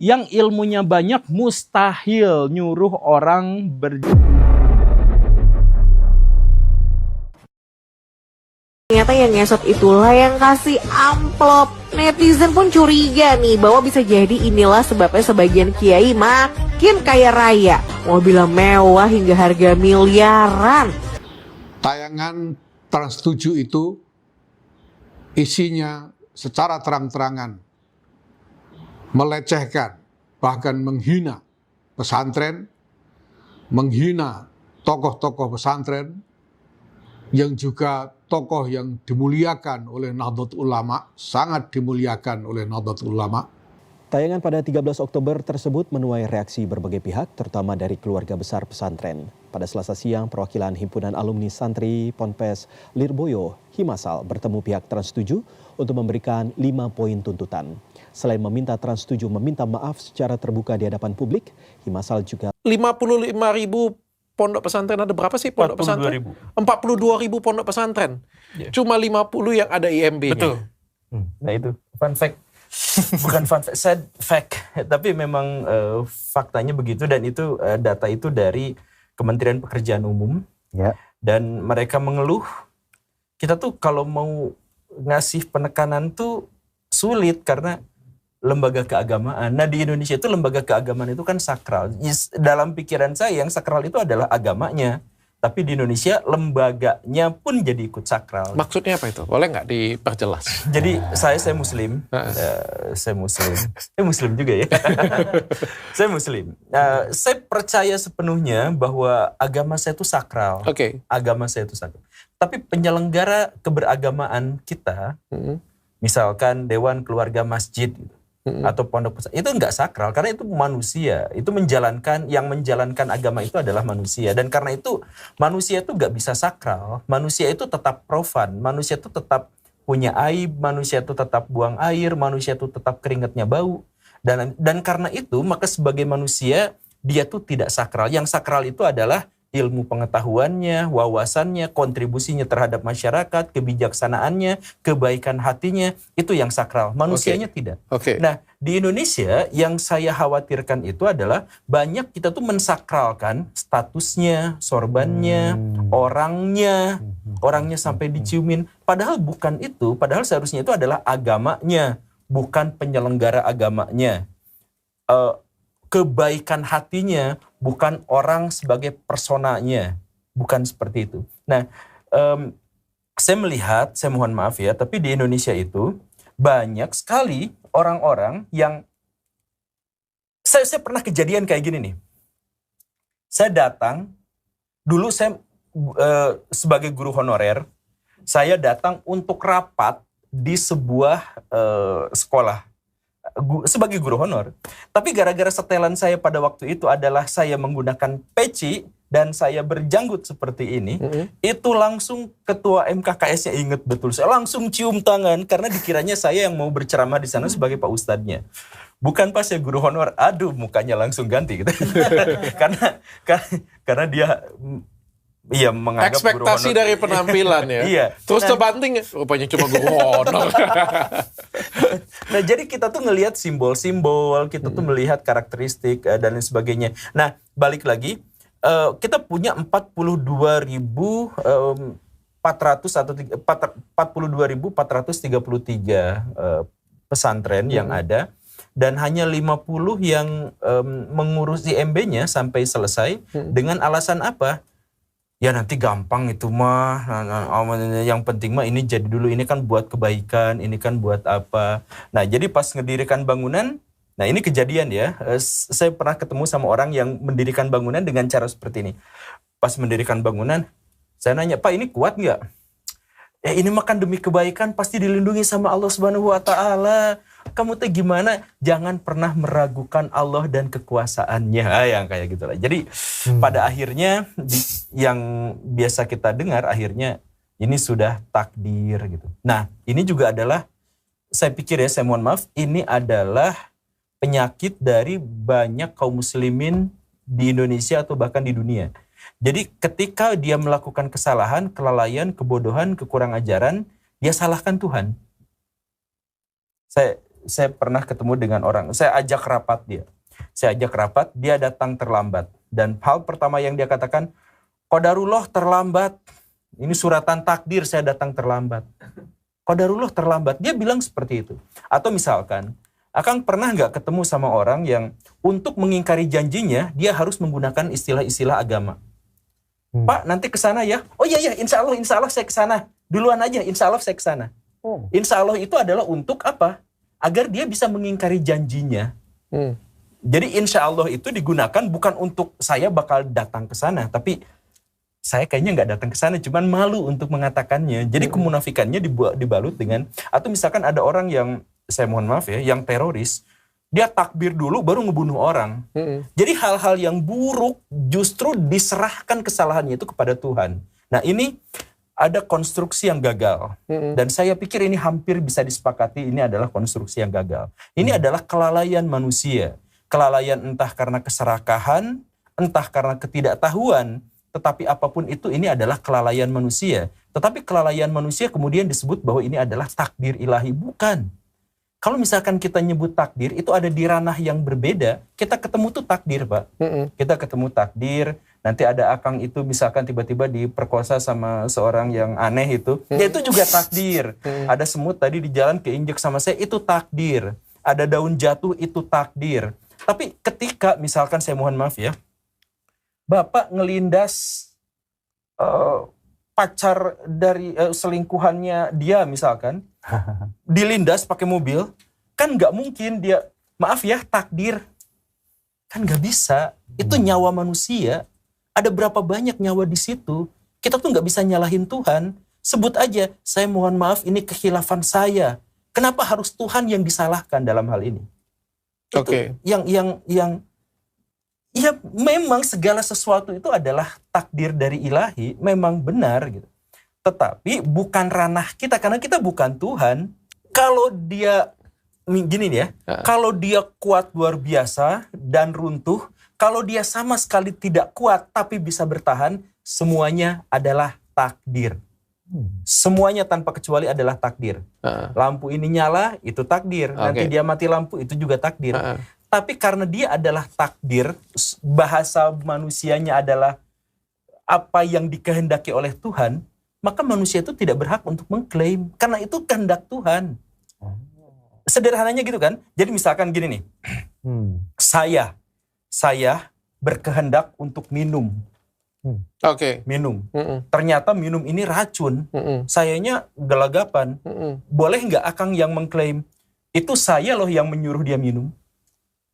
yang ilmunya banyak mustahil nyuruh orang Ternyata yang ngesot itulah yang kasih amplop. Netizen pun curiga nih bahwa bisa jadi inilah sebabnya sebagian kiai makin kaya raya. Mobil mewah hingga harga miliaran. Tayangan Trans 7 itu isinya secara terang-terangan melecehkan, bahkan menghina pesantren, menghina tokoh-tokoh pesantren, yang juga tokoh yang dimuliakan oleh Nahdlatul Ulama, sangat dimuliakan oleh Nahdlatul Ulama. Tayangan pada 13 Oktober tersebut menuai reaksi berbagai pihak, terutama dari keluarga besar pesantren. Pada Selasa siang, perwakilan Himpunan Alumni Santri Ponpes Lirboyo, Himasal, bertemu pihak Trans 7 untuk memberikan 5 poin tuntutan. Selain meminta Trans 7 meminta maaf secara terbuka di hadapan publik, Himasal juga 55.000 pondok pesantren, ada berapa sih pondok pesantren? 42.000 pondok pesantren. Yeah. Cuma 50 yang ada IMB-nya. Betul. Nah itu fun fact. Bukan fun fact, sad fact. Tapi memang faktanya begitu, dan itu data itu dari Kementerian Pekerjaan Umum. Ya. Dan mereka mengeluh, kita tuh kalau mau ngasih penekanan tuh sulit karena lembaga keagamaan. Nah di Indonesia itu lembaga keagamaan itu kan sakral. Dalam pikiran saya yang sakral itu adalah agamanya. Tapi di Indonesia lembaganya pun jadi ikut sakral. Maksudnya apa itu? Boleh nggak diperjelas? Jadi saya Muslim. Saya Muslim. Saya Muslim juga ya. Saya Muslim. Saya percaya sepenuhnya bahwa agama saya itu sakral. Oke. Agama saya itu sakral. Tapi penyelenggara keberagamaan kita, misalkan Dewan Keluarga Masjid, atau pondok pesantren, itu enggak sakral karena itu manusia, itu yang menjalankan agama itu adalah manusia, dan karena itu manusia itu enggak bisa sakral, manusia itu tetap profan, manusia itu tetap punya aib, manusia itu tetap buang air, manusia itu tetap keringatnya bau, dan karena itu maka sebagai manusia dia tuh tidak sakral. Yang sakral itu adalah ilmu pengetahuannya, wawasannya, kontribusinya terhadap masyarakat, kebijaksanaannya, kebaikan hatinya, itu yang sakral. Manusianya tidak. Nah, di Indonesia yang saya khawatirkan itu adalah banyak kita tuh mensakralkan statusnya, sorbannya, orangnya sampai diciumin. Padahal bukan itu, padahal seharusnya itu adalah agamanya, bukan penyelenggara agamanya. Kebaikan hatinya, bukan orang sebagai personanya, bukan seperti itu. Nah, saya melihat, saya mohon maaf ya, tapi di Indonesia itu banyak sekali orang-orang yang, saya pernah kejadian kayak gini nih. Saya datang, dulu saya sebagai guru honorer, saya datang untuk rapat di sebuah sekolah, sebagai guru honor. Tapi gara-gara setelan saya pada waktu itu adalah saya menggunakan peci dan saya berjanggut seperti ini, itu langsung ketua MKKS-nya inget betul. Saya langsung cium tangan karena dikiranya saya yang mau berceramah di sana sebagai Pak Ustadznya. Bukan pas saya guru honor, aduh mukanya langsung ganti gitu. karena dia menganggap ekspektasi guru honor, dari penampilan ya. Iya. Terus terbanting, rupanya cuma guru honor. Nah, jadi kita tuh ngelihat simbol-simbol, kita tuh melihat karakteristik dan lain sebagainya. Nah, balik lagi, kita punya 42.433 pesantren yang ada, dan hanya 50 yang mengurus IMB-nya sampai selesai. Dengan alasan apa? Ya nanti gampang itu mah, yang penting mah ini jadi dulu, ini kan buat kebaikan, ini kan buat apa. Nah jadi pas ngedirikan bangunan, nah ini kejadian ya, saya pernah ketemu sama orang yang mendirikan bangunan dengan cara seperti ini. Pas mendirikan bangunan, saya nanya, Pak ini kuat nggak? Ini makan demi kebaikan, pasti dilindungi sama Allah Subhanahu Wa Taala. Kamu tuh gimana? Jangan pernah meragukan Allah dan kekuasaannya, yang kayak gitu lah. Jadi pada akhirnya yang biasa kita dengar akhirnya ini sudah takdir gitu. Nah ini juga adalah, saya pikir ya, saya mohon maaf, ini adalah penyakit dari banyak kaum muslimin di Indonesia atau bahkan di dunia. Jadi ketika dia melakukan kesalahan, kelalaian, kebodohan, kekurang ajaran, dia salahkan Tuhan. saya pernah ketemu dengan orang, saya ajak rapat dia datang terlambat. Dan hal pertama yang dia katakan, qadarullah terlambat. Ini suratan takdir saya datang terlambat. Qadarullah terlambat. Dia bilang seperti itu. Atau misalkan, Akang pernah nggak ketemu sama orang yang untuk mengingkari janjinya, dia harus menggunakan istilah-istilah agama. Pak, nanti ke sana ya. Oh iya, insya Allah saya ke sana. Duluan aja, insya Allah saya ke sana. Insya Allah itu adalah untuk apa? Agar dia bisa mengingkari janjinya. Jadi insya Allah itu digunakan bukan untuk saya bakal datang ke sana, tapi saya kayaknya nggak datang ke sana, cuman malu untuk mengatakannya. Jadi kemunafikannya dibalut dengan, atau misalkan ada orang yang, saya mohon maaf ya, yang teroris, dia takbir dulu baru ngebunuh orang. Jadi hal-hal yang buruk justru diserahkan kesalahannya itu kepada Tuhan. Nah ini ada konstruksi yang gagal. Dan saya pikir ini hampir bisa disepakati ini adalah konstruksi yang gagal. Ini adalah kelalaian manusia. Kelalaian entah karena keserakahan, entah karena ketidaktahuan. Tetapi apapun itu, ini adalah kelalaian manusia. Tetapi kelalaian manusia kemudian disebut bahwa ini adalah takdir ilahi. Bukan. Kalau misalkan kita nyebut takdir, itu ada di ranah yang berbeda. Kita ketemu tuh takdir, Pak. Kita ketemu takdir, nanti ada Akang itu misalkan tiba-tiba diperkosa sama seorang yang aneh itu. Ya itu juga takdir. Ada semut tadi di jalan keinjek sama saya, itu takdir. Ada daun jatuh, itu takdir. Tapi ketika misalkan, saya mohon maaf ya, Bapak ngelindas pacar dari selingkuhannya dia misalkan, dilindas pakai mobil, kan nggak mungkin dia, maaf ya, takdir. Kan nggak bisa. Itu nyawa manusia. Ada berapa banyak nyawa di situ. Kita tuh nggak bisa nyalahin Tuhan. Sebut aja, saya mohon maaf, ini kekhilafan saya. Kenapa harus Tuhan yang disalahkan dalam hal ini? Itu yang ya memang segala sesuatu itu adalah takdir dari ilahi, memang benar gitu. Tetapi bukan ranah kita, karena kita bukan Tuhan. Kalau dia, gini nih ya, kalau dia kuat luar biasa dan runtuh, kalau dia sama sekali tidak kuat tapi bisa bertahan, semuanya adalah takdir. Semuanya tanpa kecuali adalah takdir. Lampu ini nyala, itu takdir. Nanti dia mati lampu, itu juga takdir. Tapi karena dia adalah takdir, bahasa manusianya adalah apa yang dikehendaki oleh Tuhan, maka manusia itu tidak berhak untuk mengklaim. Karena itu kehendak Tuhan. Sederhananya gitu kan. Jadi misalkan gini nih. Saya berkehendak untuk minum. Minum. Ternyata minum ini racun. Sayanya gelagapan. Boleh nggak Akang yang mengklaim, itu saya loh yang menyuruh dia minum?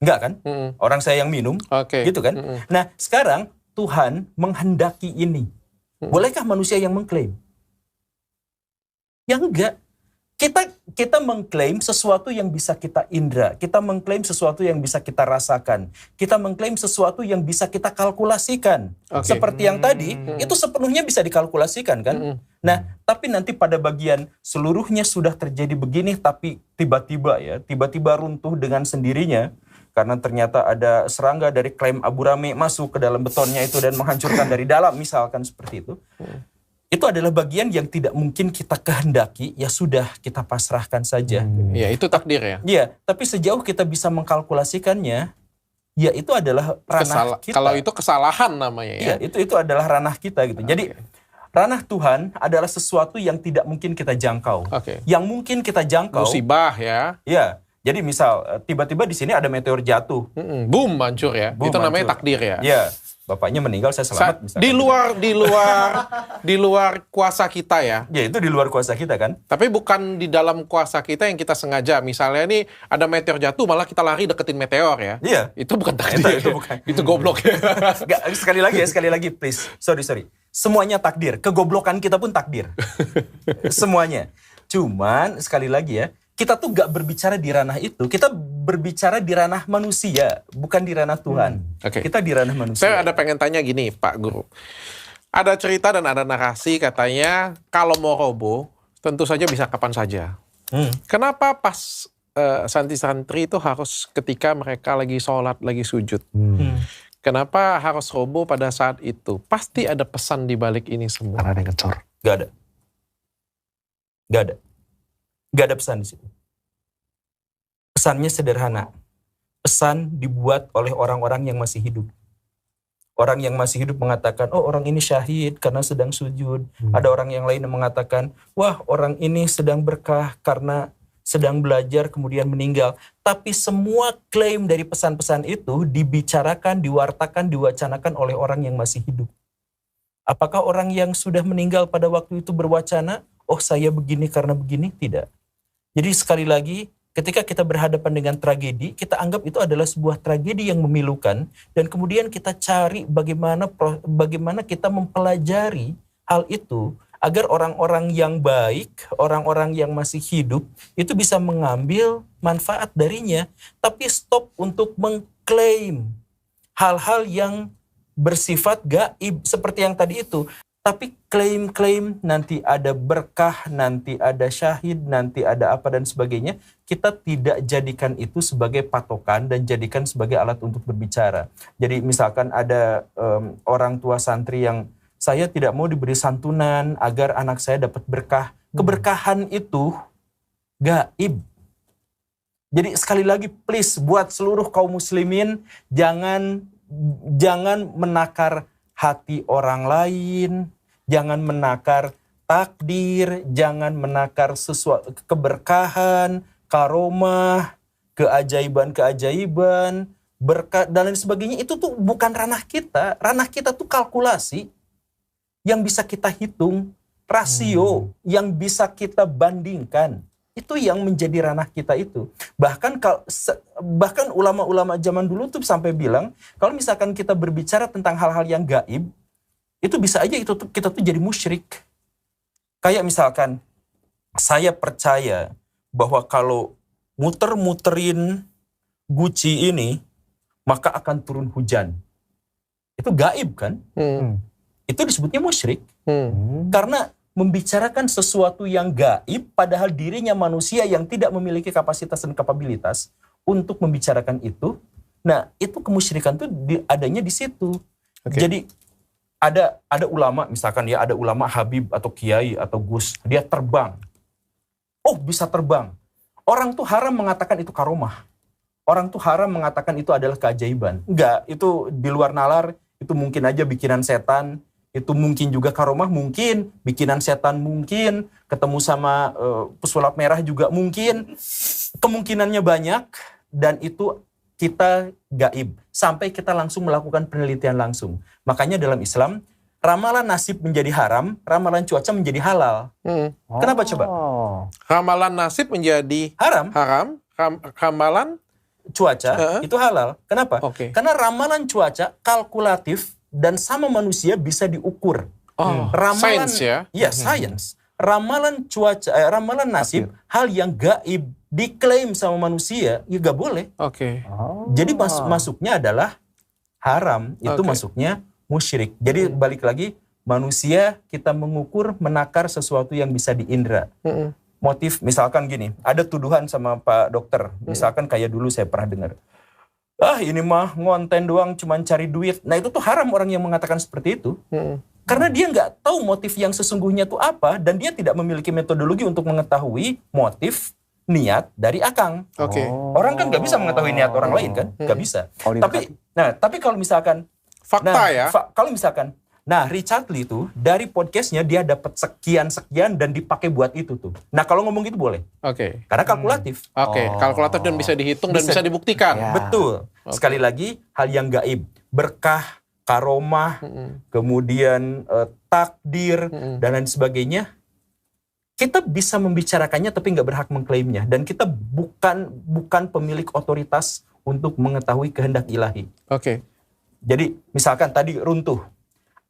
Enggak kan? Orang saya yang minum. Gitu kan. Nah sekarang Tuhan menghendaki ini. Bolehkah manusia yang mengklaim? Ya enggak. Kita mengklaim sesuatu yang bisa kita indra. Kita mengklaim sesuatu yang bisa kita rasakan. Kita mengklaim sesuatu yang bisa kita kalkulasikan. Seperti yang tadi, itu sepenuhnya bisa dikalkulasikan kan? Nah, tapi nanti pada bagian seluruhnya sudah terjadi begini, tapi tiba-tiba runtuh dengan sendirinya. Karena ternyata ada serangga dari klaim Abu Rame masuk ke dalam betonnya itu dan menghancurkan dari dalam, misalkan seperti itu. Itu adalah bagian yang tidak mungkin kita kehendaki, ya sudah kita pasrahkan saja. Ya itu takdir ya? Iya, tapi sejauh kita bisa mengkalkulasikannya, ya itu adalah ranah kita. Kalau itu kesalahan namanya ya? Iya, itu adalah ranah kita gitu. Jadi ranah Tuhan adalah sesuatu yang tidak mungkin kita jangkau. Yang mungkin kita jangkau. Musibah ya? Iya. Jadi misal tiba-tiba di sini ada meteor jatuh, boom hancur ya, itu namanya takdir ya. Iya, bapaknya meninggal, saya selamat. Di luar kuasa kita ya. Ya itu di luar kuasa kita kan. Tapi bukan di dalam kuasa kita yang kita sengaja. Misalnya nih ada meteor jatuh, malah kita lari deketin meteor ya. Iya. Itu bukan takdir. Itu bukan. Itu goblok ya. Sekali lagi, please. Sorry. Semuanya takdir. Kegoblokan kita pun takdir. Semuanya. Cuman sekali lagi ya. Kita tuh gak berbicara di ranah itu, kita berbicara di ranah manusia, bukan di ranah Tuhan. Kita di ranah manusia. Saya ada pengen tanya gini, Pak Guru. Ada cerita dan ada narasi katanya, kalau mau roboh, tentu saja bisa kapan saja. Kenapa pas santri-santri itu harus ketika mereka lagi sholat, lagi sujud? Kenapa harus roboh pada saat itu? Pasti ada pesan di balik ini semua. Karena ada yang ngecor. Gak ada. Gak ada pesan di situ. Pesannya sederhana. Pesan dibuat oleh orang-orang yang masih hidup. Orang yang masih hidup mengatakan, oh orang ini syahid karena sedang sujud. Ada orang yang lain yang mengatakan, wah orang ini sedang berkah karena sedang belajar kemudian meninggal. Tapi semua klaim dari pesan-pesan itu dibicarakan, diwartakan, diwacanakan oleh orang yang masih hidup. Apakah orang yang sudah meninggal pada waktu itu berwacana, oh saya begini karena begini? Tidak. Jadi sekali lagi, ketika kita berhadapan dengan tragedi, kita anggap itu adalah sebuah tragedi yang memilukan, dan kemudian kita cari bagaimana kita mempelajari hal itu, agar orang-orang yang baik, orang-orang yang masih hidup, itu bisa mengambil manfaat darinya, tapi stop untuk mengklaim hal-hal yang bersifat gaib, seperti yang tadi itu. Tapi klaim-klaim nanti ada berkah, nanti ada syahid, nanti ada apa dan sebagainya, kita tidak jadikan itu sebagai patokan dan jadikan sebagai alat untuk berbicara. Jadi misalkan ada orang tua santri yang, saya tidak mau diberi santunan agar anak saya dapat berkah. Keberkahan itu gaib. Jadi sekali lagi please buat seluruh kaum muslimin, jangan menakar hati orang lain, jangan menakar takdir, jangan menakar sesuatu keberkahan, karomah, keajaiban-keajaiban, berkat dan lain sebagainya. Itu tuh bukan ranah kita. Ranah kita tuh kalkulasi yang bisa kita hitung, rasio yang bisa kita bandingkan. Itu yang menjadi ranah kita itu. Bahkan ulama-ulama zaman dulu tuh sampai bilang, kalau misalkan kita berbicara tentang hal-hal yang gaib, itu bisa aja kita tuh jadi musyrik. Kayak misalkan, saya percaya bahwa kalau muter-muterin guci ini, maka akan turun hujan. Itu gaib kan? Itu disebutnya musyrik. Karena membicarakan sesuatu yang gaib, padahal dirinya manusia yang tidak memiliki kapasitas dan kapabilitas untuk membicarakan itu. Nah, itu kemusyrikan itu adanya di situ. Jadi ada ulama, misalkan ya, ada ulama Habib atau Kiai atau Gus, dia terbang. Oh, bisa terbang. Orang tuh haram mengatakan itu karomah. Orang tuh haram mengatakan itu adalah keajaiban. Enggak, itu di luar nalar, itu mungkin aja bikinan setan. Itu mungkin juga karomah, mungkin bikinan setan, mungkin ketemu sama pesulap merah juga mungkin. Kemungkinannya banyak, dan itu kita gaib sampai kita langsung melakukan penelitian langsung. Makanya dalam Islam, ramalan nasib menjadi haram, ramalan cuaca menjadi halal. Kenapa coba? Ramalan nasib menjadi Haram, ramalan cuaca itu halal. Kenapa? Karena ramalan cuaca kalkulatif dan sama manusia bisa diukur. Ramalan, sains ya? Iya, sains. Ramalan cuaca, ramalan nasib, hal yang gaib diklaim sama manusia, ya gak boleh. Jadi masuknya adalah haram, itu masuknya musyrik. Jadi balik lagi, manusia kita mengukur, menakar sesuatu yang bisa diindra. Motif, misalkan gini, ada tuduhan sama Pak Dokter, misalkan kayak dulu saya pernah dengar. Ini mah ngonten doang, cuman cari duit. Nah itu tuh haram orang yang mengatakan seperti itu. Karena dia nggak tahu motif yang sesungguhnya itu apa, dan dia tidak memiliki metodologi untuk mengetahui motif, niat dari akang. Orang kan nggak bisa mengetahui niat orang lain kan, nggak bisa. Tapi kalau misalkan fakta kalau misalkan, Richard Lee itu dari podcastnya dia dapat sekian dan dipakai buat itu tuh. Nah kalau ngomong gitu boleh. Karena kalkulatif. Kalkulatif dan bisa dihitung dan bisa dibuktikan. Betul. Sekali lagi, hal yang gaib, berkah, karomah, kemudian takdir dan lain sebagainya, kita bisa membicarakannya tapi nggak berhak mengklaimnya, dan kita bukan pemilik otoritas untuk mengetahui kehendak ilahi. Jadi misalkan tadi runtuh,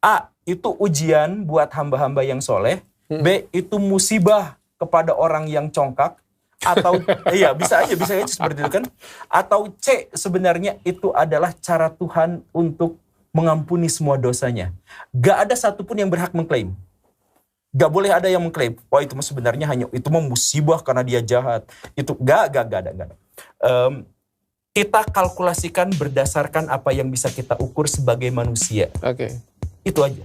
A itu ujian buat hamba-hamba yang soleh, B itu musibah kepada orang yang congkak, atau iya bisa aja seperti itu kan, atau C sebenarnya itu adalah cara Tuhan untuk mengampuni semua dosanya. Gak ada satupun yang berhak mengklaim. Gak boleh ada yang mengklaim, wah itu sebenarnya hanya itu musibah karena dia jahat. Itu gak ada. Kita kalkulasikan berdasarkan apa yang bisa kita ukur sebagai manusia. Itu aja.